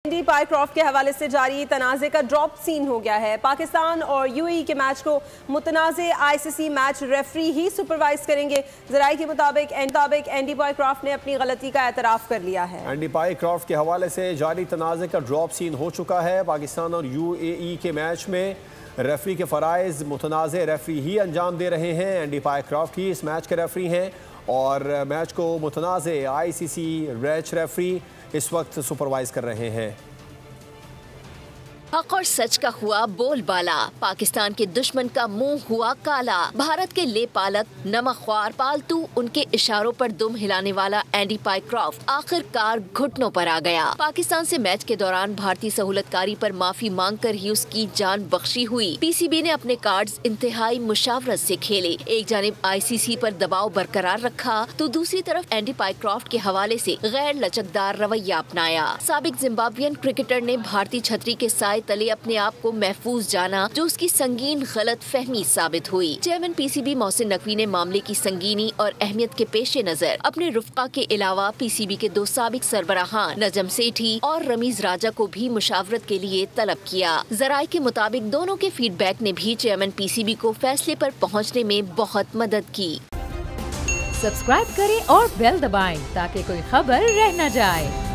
Andy Pycroft के हवाले से जारी तनाज़े का ड्रॉप सीन हो गया है। पाकिस्तान और यूएई के मैच को मुतनाज़े आईसीसी मैच रेफरी ही सुपरवाइज करेंगे। ज़राए के मुताबिक एंडी पायक्रॉफ्ट ने अपनी गलती का एतराफ़ कर लिया है। एंडी पायक्रॉफ्ट के हवाले से जारी तनाज़े का ड्रॉप सीन हो चुका है। पाकिस्तान और यूएई के मैच में रेफरी के फ़राइज़ मुतनाज़े रेफरी ही अंजाम दे रहे हैं। एंडी पायक्रॉफ्ट ही इस मैच के रेफरी हैं और मैच को मुतनाज़े आईसीसी मैच रेफरी इस वक्त सुपरवाइज कर रहे हैं। हक और सच का हुआ बोलबाला, पाकिस्तान के दुश्मन का मुंह हुआ काला। भारत के ले पालक नमकख्वार पालतू उनके इशारों पर दुम हिलाने वाला एंडी पायक्रॉफ्ट आखिरकार घुटनों पर आ गया। पाकिस्तान से मैच के दौरान भारतीय सहूलतकारी पर माफी मांगकर ही उसकी जान बख्शी हुई। पीसीबी ने अपने कार्ड्स इंतहाई मुशावरत से खेले। एक जानिब आईसीसी पर दबाव बरकरार रखा तो दूसरी तरफ एंडी पायक्रॉफ्ट के हवाले से गैर लचकदार रवैया अपनाया। साबिक जिम्बाब्वियन क्रिकेटर ने भारतीय छतरी के साए तले अपने आप को महफूज जाना, जो उसकी संगीन गलत फहमी साबित हुई। चेयरमैन पीसीबी मोहसिन नकवी ने मामले की संगीनी और अहमियत के पेश नजर अपने रुफ़का के अलावा पीसीबी के दो साबिक सरबराहान नजम सेठी और रमीज राजा को भी मुशावरत के लिए तलब किया। ज़राए के मुताबिक दोनों के फीडबैक ने भी चेयरमैन पीसीबी को फैसले पर पहुँचने में बहुत मदद की। सब्सक्राइब करें और बेल दबाएं ताकि कोई खबर रह न जाए।